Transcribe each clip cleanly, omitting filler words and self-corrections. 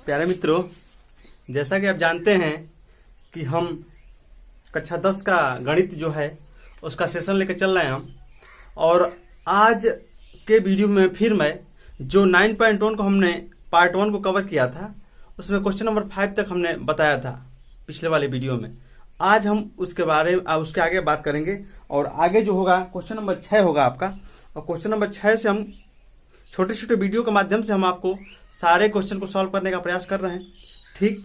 प्यारे मित्रों, जैसा कि आप जानते हैं कि हम कक्षा 10 का गणित जो है उसका सेशन लेकर चल रहे हैं हम। और आज के वीडियो में फिर मैं जो 9.1 को हमने पार्ट 1 को कवर किया था उसमें क्वेश्चन नंबर 5 तक हमने बताया था पिछले वाले वीडियो में। आज हम उसके बारे में उसके आगे बात करेंगे और आगे जो होगा क्वेश्चन नंबर 6 होगा आपका। और क्वेश्चन नंबर 6 से हम छोटे छोटे वीडियो के माध्यम से हम आपको सारे क्वेश्चन को सॉल्व करने का प्रयास कर रहे हैं। ठीक,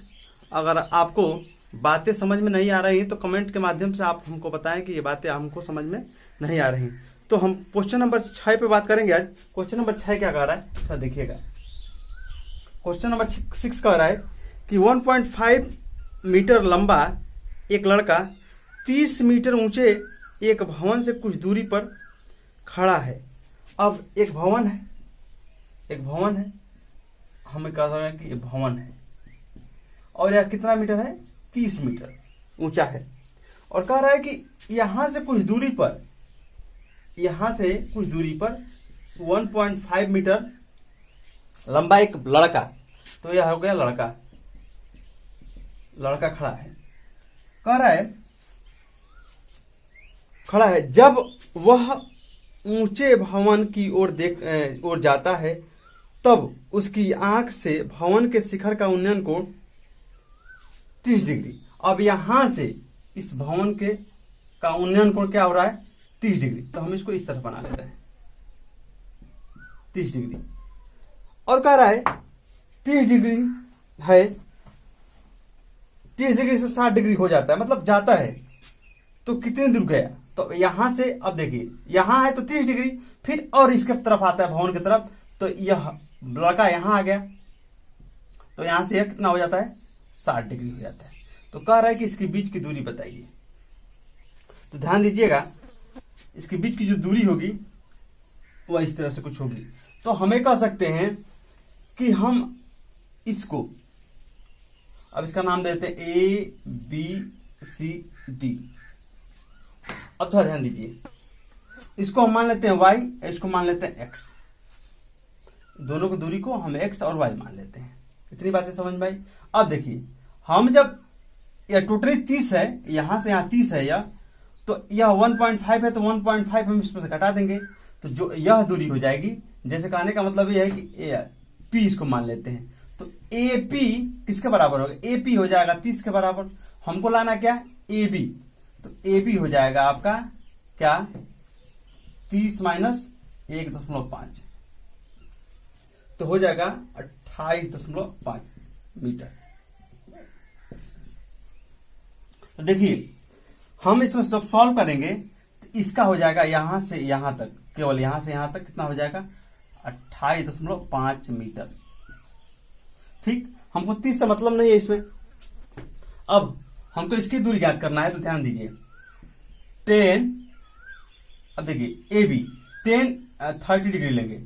अगर आपको बातें समझ में नहीं आ रही तो कमेंट के माध्यम से आप हमको बताएं कि ये बातें हमको समझ में नहीं आ रही। तो हम क्वेश्चन नंबर 6 पे बात करेंगे आज। क्वेश्चन नंबर 6 क्या कह रहा है, तो देखिएगा। क्वेश्चन नंबर 6 कह रहा है कि 1.5 मीटर लंबा एक लड़का 30 मीटर ऊंचे एक भवन से कुछ दूरी पर खड़ा है। अब एक भवन है, हमें कह रहे हैं कि ये भवन है और यह कितना मीटर है, 30 मीटर ऊंचा है। और कह रहा है कि यहां से कुछ दूरी पर 1.5 मीटर लंबा एक लड़का, तो यह हो गया लड़का खड़ा है। कह रहा है खड़ा है, जब वह ऊंचे भवन की ओर जाता है तब उसकी आंख से भवन के शिखर का उन्नयन कोण 30 डिग्री। अब यहां से इस भवन के का उन्नयन कोण क्या हो रहा है, 30 डिग्री। तो हम इसको इस तरह बना लेते हैं, 30 डिग्री। और कह रहा है 30 डिग्री है, 30 डिग्री से 60 डिग्री हो जाता है, मतलब जाता है तो कितनी दूर गया। तो यहां से अब देखिए, यहां है तो 30 डिग्री, फिर और इसके तरफ आता है भवन की तरफ, तो यह लड़का यहां आ गया, तो यहां से यह कितना हो जाता है, 60 डिग्री हो जाता है। तो कह रहा है कि इसके बीच की दूरी बताइए। तो ध्यान दीजिएगा, इसके बीच की जो दूरी होगी वह इस तरह से कुछ होगी। तो हमें कह सकते हैं कि हम इसको अब इसका नाम देते हैं ABCD। अब थोड़ा ध्यान दीजिए, इसको हम मान लेते हैं y, इसको मान लेते हैं x। दोनों की दूरी को हम x और y मान लेते हैं। इतनी बातें समझ में आई। अब देखिए, हम जब यह टोटली 30 है, यहां से यहां 30 है यह, तो यह 1.5 है, तो 1.5 हम इसमें से घटा देंगे तो जो यह दूरी हो जाएगी। जैसे कहने का मतलब यह है कि P इसको मान लेते हैं, तो AP किसके बराबर होगा, AP हो जाएगा 30 के बराबर। हमको लाना क्या, AB। तो AB हो जाएगा आपका क्या, 30 माइनस 1.5, तो हो जाएगा 28.5 मीटर। तो देखिए, हम इसमें सब सॉल्व करेंगे तो इसका हो जाएगा यहां से यहां तक, केवल यहां से यहां तक कितना हो जाएगा, 28.5 मीटर। ठीक, हमको 30 से मतलब नहीं है इसमें। अब हमको इसकी दूरी ज्ञात करना है, तो ध्यान दीजिए 10, अब देखिए AB 30 डिग्री लेंगे,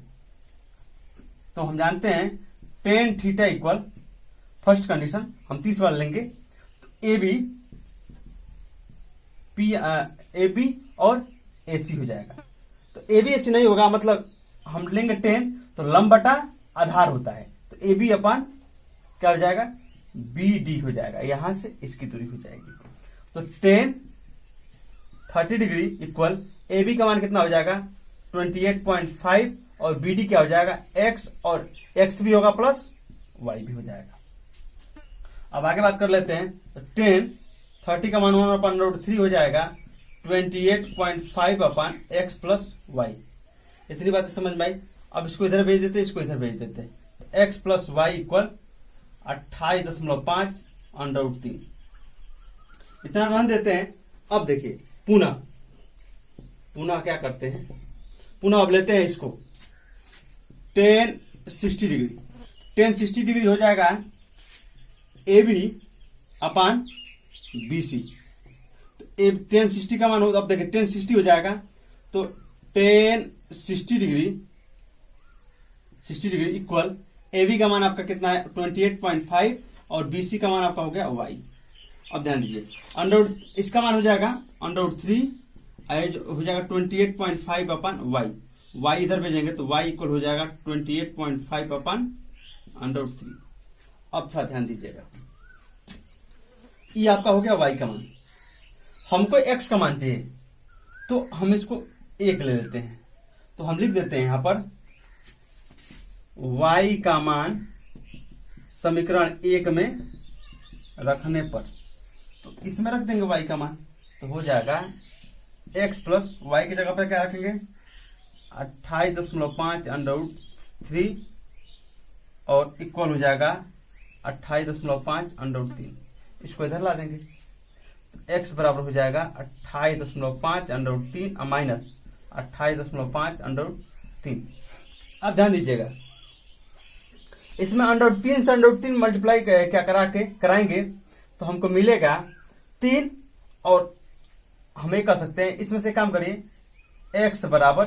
तो हम जानते हैं tan theta equal, first condition हम 30 वाला लेंगे, तो AB और AC हो जाएगा। तो AB AC नहीं होगा, मतलब हम लेंगे 10, तो लंब बटा आधार होता है, तो AB अपन क्या हो जाएगा, BD हो जाएगा। यहां से इसकी दूरी हो जाएगी, तो 30 डिग्री इक्वल AB का मान कितना हो जाएगा, 28.5, और BD क्या हो जाएगा, X, और X भी होगा प्लस Y भी हो जाएगा। अब आगे बात कर लेते हैं, तो 30 का मान 1/√3 हो जाएगा 28.5 अपन X प्लस Y। इतनी बातें समझ में आई। अब इसको इधर भेज देते, इसको इधर भेज देते, X प्लस Y इक्वल 28.5/√3, इतना रहने देते हैं। अब देखिए पुनः क्या करते हैं, पुनः अब लेते हैं इसको tan 60 डिग्री। tan 60 डिग्री हो जाएगा AB अपान BC। तो tan 60 का मान, अब देखिए tan 60 हो जाएगा, तो tan 60 डिग्री इक्वल AB का मान आपका कितना है, 28.5, और BC का मान आपका हो गया Y। अब ध्यान दीजिए, इसका मान हो जाएगा √3 हो जाएगा 28.5 अपन Y। y इधर भेजेंगे तो y इक्वल हो जाएगा 28.5 अपन √3। अब थोड़ा ध्यान दीजिएगा, ये आपका हो गया y का मान। हमको x का मान चाहिए, तो हम इसको 1 ले लेते हैं। तो हम लिख देते हैं यहां पर y का मान समीकरण 1 में रखने पर, तो इसमें रख देंगे y का मान, तो हो जाएगा x प्लस y की जगह पर क्या रखेंगे 28.5 √3 और इक्वल हो जाएगा 28.5 √3। इसको इधर ला देंगे, तो x बराबर हो जाएगा 28.5 √3 माइनस 28.5 √3। अब ध्यान दीजिएगा, इसमें √3 से √3 मल्टीप्लाई क्या कराएंगे तो हमको मिलेगा 3, और हम ये कर सकते हैं इसमें से काम करिए x बराबर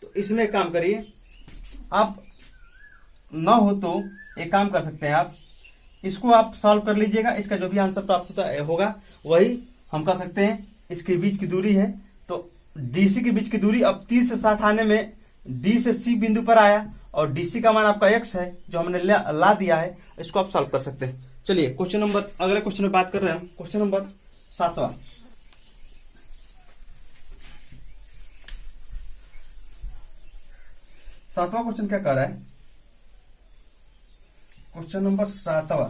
तो इसमें काम करिए। आप न हो तो एक काम कर सकते हैं, आप इसको आप सॉल्व कर लीजिएगा, इसका जो भी आंसर प्राप्त होगा वही हम कर सकते हैं। इसके बीच की दूरी है, तो DC के बीच की दूरी अब 30 से 60 आने में D से C बिंदु पर आया, और DC का मान आपका x है जो हमने ला दिया है, इसको आप सॉल्व कर सकते हैं। चलिए क्वेश्चन नंबर, अगले क्वेश्चन में बात कर रहे हैं हम, क्वेश्चन नंबर 7वां। क्वेश्चन क्या कर रहा है, क्वेश्चन नंबर 7वां।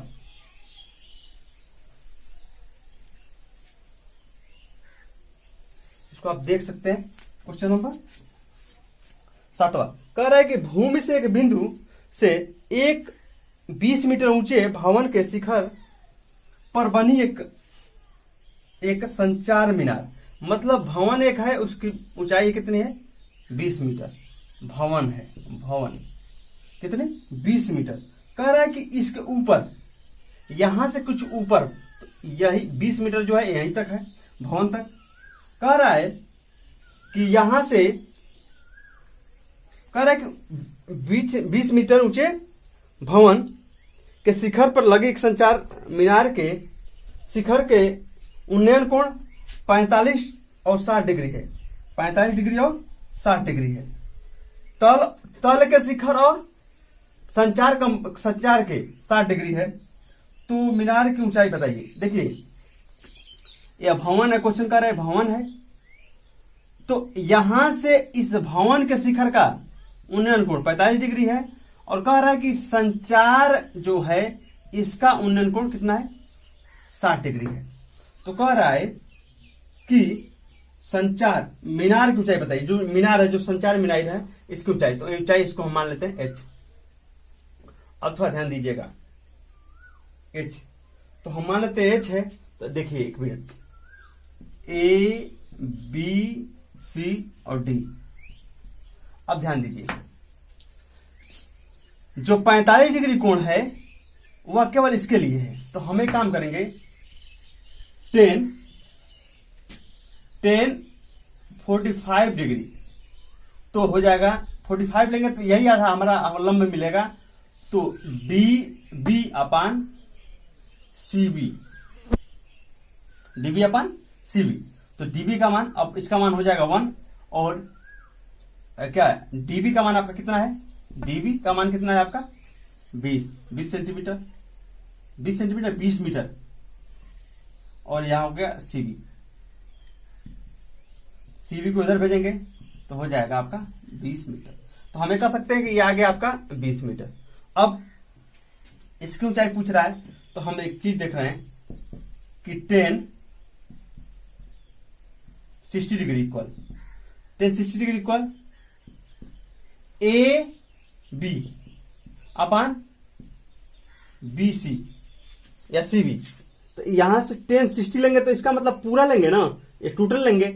इसको आप देख सकते हैं, क्वेश्चन नंबर 7वां कह रहा है कि भूमि से एक बिंदु से एक 20 मीटर ऊंचे भवन के शिखर पर बनी एक संचार मीनार, मतलब भवन एक है, उसकी ऊंचाई कितनी है 20 मीटर। भवन है, भवन कितने 20 मीटर। कह रहा है कि इसके ऊपर, यहां से कुछ ऊपर, यही 20 मीटर जो है यहीं तक है भवन तक। कह रहा है कि यहां से, कह रहा है कि 20 मीटर ऊंचे भवन के शिखर पर लगे एक संचार मीनार के शिखर के उन्नयन कोण 45 और 60 डिग्री है, 45 डिग्री और 60 डिग्री है। तल के शिखर और संचार के 60 डिग्री है, तो मीनार की ऊंचाई बताइए। देखिए यह भवन है, क्वेश्चन कर रहे हैं भवन है, तो यहां से इस भवन के शिखर का उन्नयन कोण 45 डिग्री है, और कह रहा है कि संचार जो है इसका उन्नयन कोण कितना है 60 डिग्री है। तो कह रहा है कि संचार मीनार की ऊंचाई बताइए, जो मीनार है, जो संचार मीनार है, इसकी ऊंचाई, तो ऊंचाई इसको हम मान लेते हैं h। अब थोड़ा ध्यान दीजिएगा, h तो हम मान लेते हैं h है, तो देखिए एक मिनट, A B C और D। अब ध्यान दीजिए, जो 45 डिग्री कोण है वह केवल इसके लिए है, तो हम एक काम करेंगे 10 45 डिग्री, तो हो जाएगा 45 लेंगे तो यही आधा हमारा लंब मिलेगा, तो DB अपान CB, DB अपान CB, तो DB का मान, अब इसका मान हो जाएगा 1, और क्या है DB का मान आपका कितना है, DB का मान कितना है आपका 20 सेंटीमीटर, 20 सेंटीमीटर 20 मीटर, और यहां हो गया CB को इधर भेजेंगे तो हो जाएगा आपका 20 मीटर। तो हमें कह सकते हैं कि ये आ गया आपका 20 मीटर। अब इसकी ऊंचाई पूछ रहा है, तो हम एक चीज देख रहे हैं कि 10 60 degree equal, 10 60 degree equal AB अपान BC या CB। तो यहां से 10 60 लेंगे तो इसका मतलब पूरा लेंगे ना, ये टोटल लेंगे,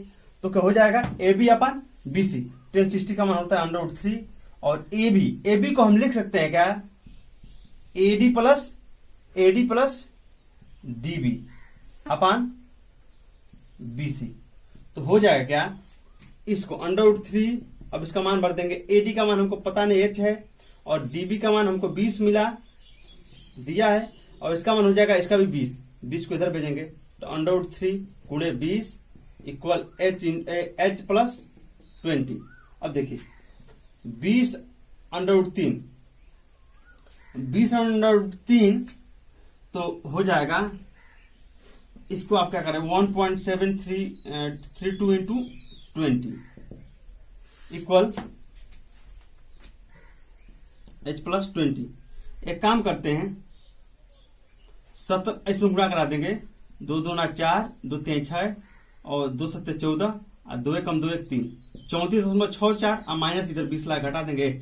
तो क्या हो जाएगा AB अपान BC। 10 60 का मान होता है √3, और AB को हम लिख सकते हैं क्या AD प्लस DB अपान BC। तो हो जाएगा क्या, इसको √3, अब इसका मान भर देंगे। AD का मान हमको पता नहीं h है, और DB का मान हमको 20 मिला दिया है, और इसका मान हो जाएगा इसका भी 20 को इधर भेजेंगे, तो √3 गुणे 20 इक्वल h प्लस 20। अब देखिए 20 अंडर रूट 3, 20 अंडर रूट 3 तो हो जाएगा, इसको आप क्या करें 1.7332 इंटू 20 इक्वल h+20। एक काम करते हैं, 70 इसमें गुणा करा देंगे, 2 दूना 4, 2 3 6 और 2 7 14 और 2 1 कम 2 1 3, 34.64 और माइनस इधर 20 लाख घटा देंगे h,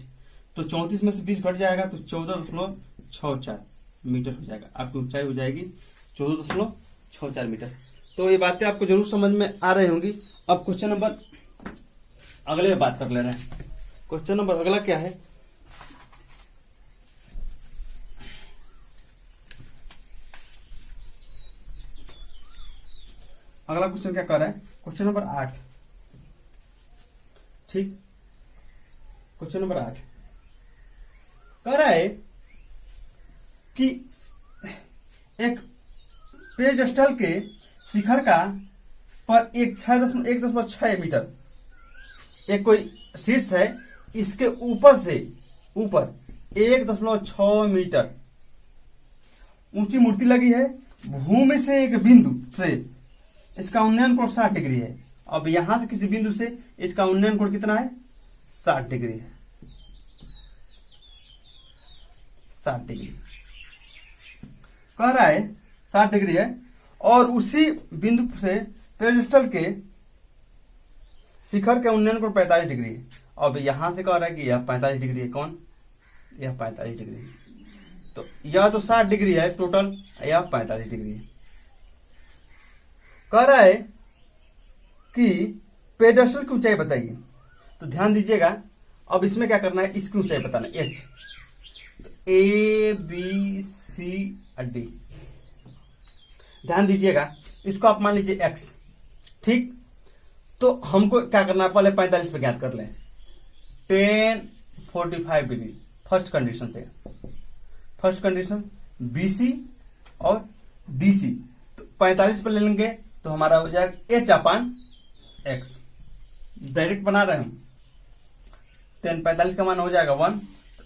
तो 34 में से 20 घट जाएगा तो 14.64 मीटर हो जाएगा। आपकी ऊंचाई हो जाएगी 14.64 मीटर। तो ये बातें आपको जरूर समझ में आ रही होंगी। अब क्वेश्चन नंबर अगले में बात कर ले रहे हैं। क्वेश्चन नंबर अगला क्या है, अगला क्वेश्चन क्या कर रहा है, क्वेश्चन नंबर 8। ठीक, क्वेश्चन नंबर 8 कह रहा है कि एक पेडस्टल के शिखर का पर एक 1.6 मीटर एक कोई शीर्ष है, इसके ऊपर से 1.6 मीटर ऊंची मूर्ति लगी है। भूमि से एक बिंदु से इसका उन्नयन कोण 60 डिग्री है। अब यहां से किसी बिंदु से इसका उन्नयन कोण कितना है, 60 डिग्री है, 60 डिग्री कह रहा है, 60 डिग्री है। और उसी बिंदु से पेडस्टल के शिखर के उन्नयन कोण 45 डिग्री है। अब यहां से कह रहा है कि यह 45 डिग्री है, कौन, यह 45 डिग्री है। तो यह तो 60 डिग्री है टोटल, यह 45 डिग्री है। कह रहा है कि पेडस्टल की ऊंचाई बताइए। तो ध्यान दीजिएगा, अब इसमें क्या करना है, इसकी ऊंचाई बताना है, h। तो A B C D, ध्यान दीजिएगा, इसको आप मान लीजिए x। ठीक, तो हमको क्या करना है, पहले 45 पे ज्ञात कर लें, 1045 डिग्री फर्स्ट कंडीशन से। फर्स्ट कंडीशन BC और DC, तो 45 पे ले लेंगे तो हमारा हो जाएगा h/x। डायरेक्ट बना रहे हैं हम, 1045 का मान हो जाएगा 1,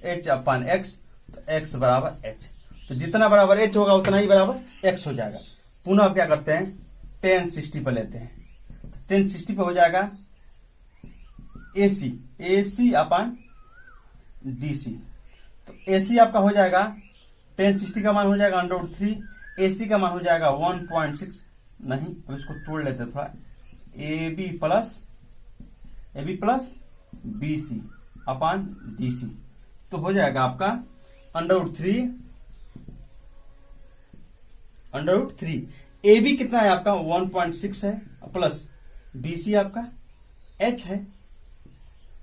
h/x, तो x बराबर h। तो जितना बराबर h होगा उतना ही बराबर x हो जाएगा। पुनः क्या करते हैं, 1060 पे लेते हैं, 1060 पे हो जाएगा AC/DC। तो AC आपका हो जाएगा 1060 का मान हो जाएगा √3, AC का मान हो जाएगा 1.6, नहीं अब इसको तोड़ लेते थोड़ा, AB प्लस BC/DC, तो हो जाएगा आपका √3। AB कितना है आपका 1.6 है, प्लस BC आपका h है,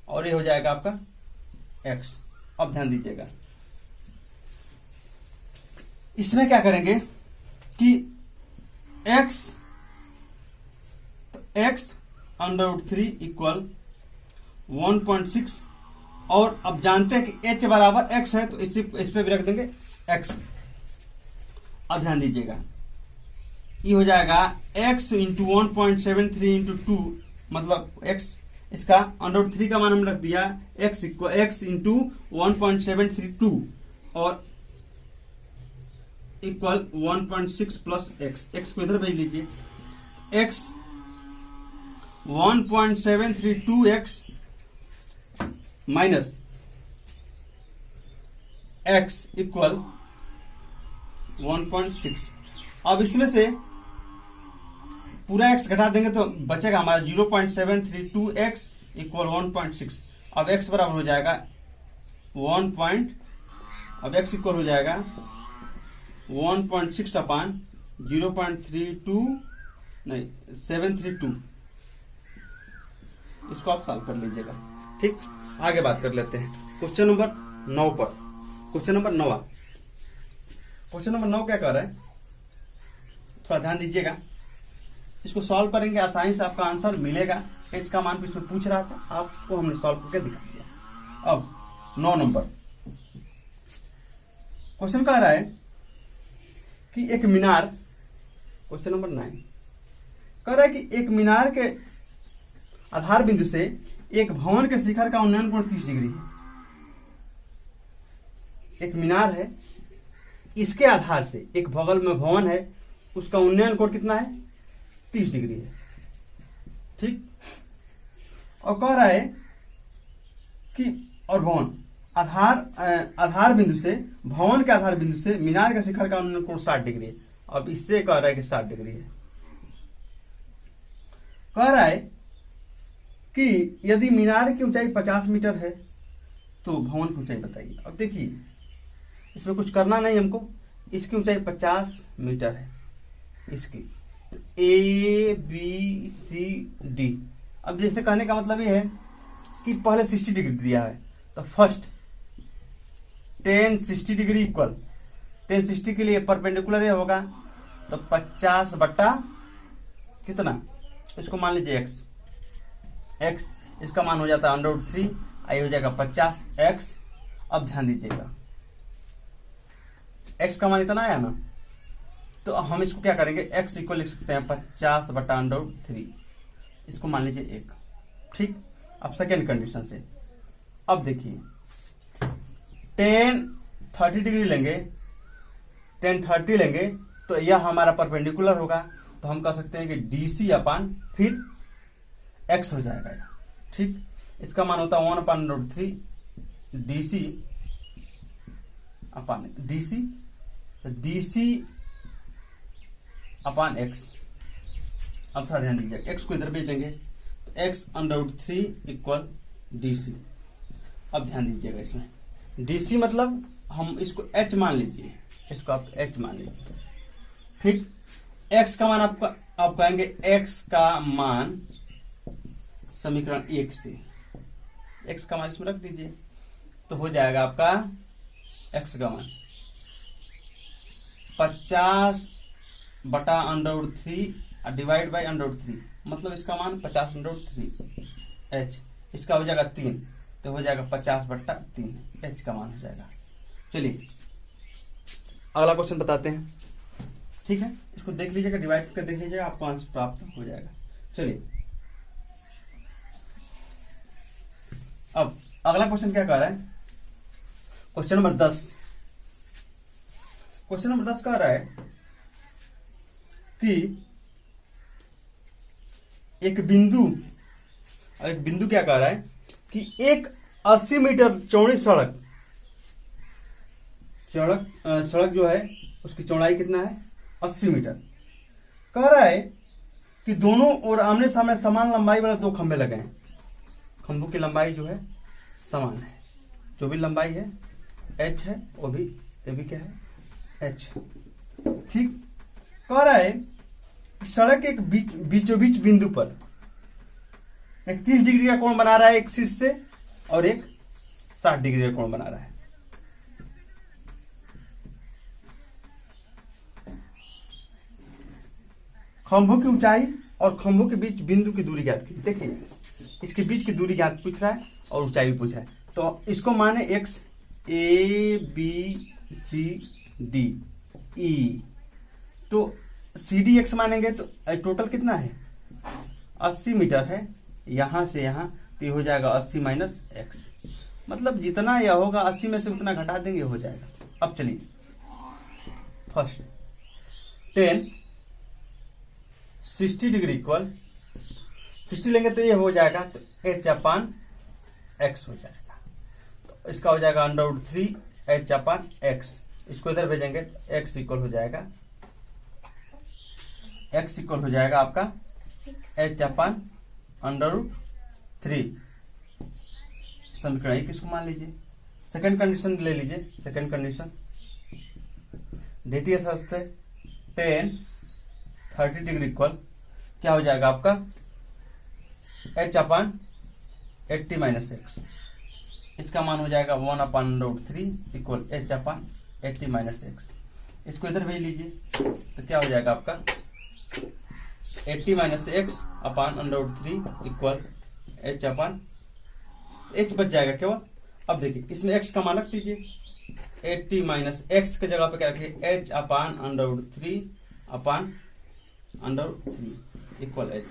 और ये हो जाएगा आपका x। अब ध्यान दीजिएगा, इसमें क्या करेंगे कि x √3 इक्वल 1.6, और अब जानते हैं कि h बराबर x है, तो इस पे भी रख देंगे x। अब ध्यान दीजिएगा, ये हो जाएगा x इंटू 1.73 इंटू 2, मतलब x, इसका √3 का मान हम रख दिया x इंटू 1.732 और इक्वल 1.6 प्लस x को इधर भेज लीजिए, x 1.732x minus x equal 1.6। अब इसमें से पूरा x घटा देंगे तो बचेगा हमारा 0.732x इक्वल 1.6। अब x बराबर हो जाएगा अब x इक्वल हो जाएगा 1.6 अपान 732। इसको आप सॉल्व कर लीजिएगा। ठीक, आगे बात कर लेते हैं क्वेश्चन नंबर 9 पर। क्वेश्चन नंबर 9 क्या कर रहा है, थोड़ा ध्यान दीजिएगा, इसको सॉल्व करेंगे, आसानी से आपका आंसर मिलेगा। h का मान भी इसमें पूछ रहा था, आपको हमने सॉल्व करके दिखा दिया। अब 9 नंबर क्वेश्चन कह रहा है कि एक मीनार, क्वेश्चन नंबर 9 कह रहा है कि एक मीनार के आधार बिंदु से एक भवन के शिखर का उन्नयन कोण 30 डिग्री है। एक मीनार है, इसके आधार से एक बगल में भवन है, उसका उन्नयन कोण कितना है? 30 डिग्री है। ठीक, और कह रहा है कि और भवन आधार बिंदु से, भवन के आधार बिंदु से मीनार के शिखर का उन्नयन कोण 60 डिग्री है। अब इससे कह रहा है कि 60 डिग्री है। कह रहा है कि यदि मीनार की ऊंचाई 50 मीटर है तो भवन की ऊंचाई बताइए। अब देखिए, इसमें कुछ करना नहीं हमको, इसकी ऊंचाई 50 मीटर है इसकी, तो ए बी सी डी। अब जैसे कहने का मतलब ये है कि पहले 60 डिग्री दिया है, तो first tan 60 degree equal, tan 60 के लिए परपेंडिकुलर ये होगा, तो 50 बट्टा कितना, इसको मान लीजिए x, इसका मान हो जाता है √3, आई हो जाएगा 50x। अब ध्यान दीजिएगा, x का मान इतना आया ना, तो हम इसको क्या करेंगे, x इक्वल लिख सकते हैं 50 बट्टा √3, इसको मान लीजिए 1। ठीक, अब सेकेंड कंडीशन से, अब देखिए tan 30 डिग्री लेंगे, tan 30 लेंगे तो यह हमारा परपेंडिकुलर होगा, तो हम कह सकते हैं कि DC अपान फिर x हो जाएगा। ठीक, इसका मान होता है 1/√3 DC अपान DC, तो DC अपान x। अब थोड़ा ध्यान दीजिए, x को इधर भेज देंगे तो x/√3 इक्वल DC। अब ध्यान दीजिएगा, इसमें DC मतलब हम इसको h मान लीजिए, इसको आप h मान लीजिए। ठीक, x का मान आप कहेंगे x का मान समीकरण 1 से, x का मान इसमें रख दीजिए, तो हो जाएगा आपका x का मान 50 बटा √3 डिवाइड बाई √3, मतलब इसका मान 50/3 h, इसका हो जाएगा 3, तो हो जाएगा 50/3 h का मान हो जाएगा। चलिए अगला क्वेश्चन बताते हैं। ठीक है, इसको देख लीजिएगा, डिवाइड करके देख लीजिएगा, आपको आंसर प्राप्त हो जाएगा। चलिए अब अगला क्वेश्चन क्या कह रहा है, क्वेश्चन नंबर 10। क्वेश्चन नंबर 10 कह रहा है कि एक बिंदु क्या कह रहा है कि एक 80 मीटर चौड़ी सड़क जो है उसकी चौड़ाई कितना है, 80 मीटर। कह रहा है कि दोनों और आमने सामने समान लंबाई वाले 2 खंभे लगे हैं, खंभों की लंबाई जो है समान है, जो भी लंबाई है h है, वो भी ये भी क्या है, h। ठीक, कह रहा है सड़क एक बीचों बीच बिंदु पर एक 30 डिग्री का कोण बना रहा है एक शीर्ष से, और एक 60 डिग्री का कोण बना रहा है। खंभों की ऊंचाई और खंभों के बीच बिंदु की दूरी ज्ञात कीजिए। देखिए, इसके बीच की दूरी ज्ञात पूछ रहा है और ऊंचाई भी पूछ रहा है, तो इसको माने x A B C D E, तो CDX मानेंगे तो टोटल कितना है, 80 मीटर है, यहां से यहां, तो हो जाएगा 80 माइनस x, मतलब जितना यह होगा 80 में से उतना घटा देंगे, हो जाएगा। अब चलिए फर्स्ट tan 60 डिग्री इक्वल 60 लेंगे तो ये हो जाएगा, तो h/x हो जाएगा, तो इसका हो जाएगा √3 h/x। इसको इधर भेजेंगे तो x इक्वल हो जाएगा, x इक्वल हो जाएगा आपका h/√3। समीकरण 1 इसको मान लीजिए। सेकंड कंडीशन ले लीजिए, सेकंड कंडीशन द्वितीय शर्त से tan 30 डिग्री इक्वल क्या हो जाएगा आपका, h/80 माइनस x। इसका मान हो जाएगा 1/√3 इक्वल h/80 माइनस x। इसको इधर भेज लीजिए, तो क्या हो जाएगा आपका 80 माइनस x/√3 इक्वल h बच जाएगा केवल। अब देखिए, इसमें x का मान रख दीजिए, 80 माइनस x के जगह पे क्या रखिए, h/√3 इक्वल h।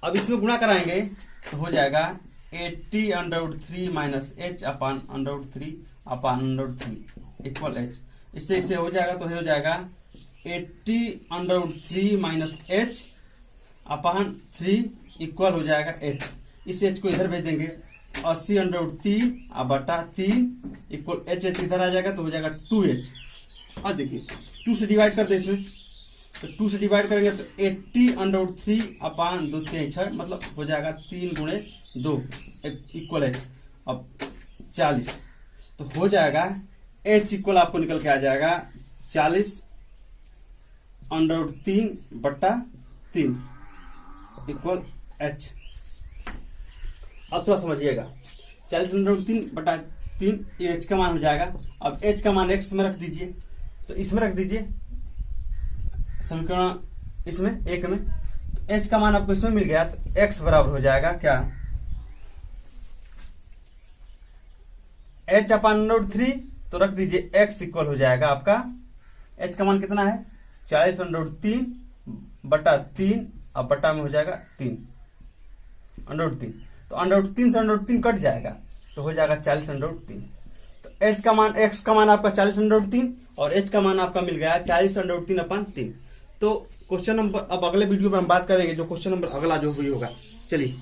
अब इसमें गुणा कराएंगे तो हो जाएगा 80/√3 माइनस h/√3 अपान √3 इक्वल एच। इससे इसे हो जाएगा तो हो जाएगा 80√3 माइनस एच अपान 3 इक्वल हो जाएगा एच। इस एच को इधर भेज देंगे 80√3 बटा 3 इक्वल एच इधर आ जाएगा तो हो जाएगा 2h। और देखिए 2 से डिवाइड कर दे इसमें, तो 2 से डिवाइड करेंगे तो 80√3 अपान 2 3 6 मतलब हो जाएगा 3 गुणे 2 इक्वल एच। अब 40 तो हो जाएगा एच इक्वल आपको निकल के आ जाएगा 40√3 बटा 3 इक्वल एच। अब थोड़ा समझिएगा 40√3 बटा 3 ये एच का मान हो जाएगा। अब एच का मान एक्स में रख दीजिए, तो इसमें रख दीजिए समीकरण इसमें एक में, तो एच का मान आपको इसमें मिल गया तो एक्स बराबर हो जाएगा क्या एच अपान √3, तो रख दीजिए एक्स इक्वल हो जाएगा आपका एच का मान कितना है 40√3 बटा 3 अब बटा में हो जाएगा 3 √3, तो √3 से √3 कट जाएगा तो हो जाएगा 40√3। तो एच का मान एक्स का मान आपका 40√3 और एच का मान आपका मिल गया 40√3 अपान 3। तो क्वेश्चन नंबर अब अगले वीडियो में हम बात करेंगे जो क्वेश्चन नंबर अगला जो हुई होगा। चलिए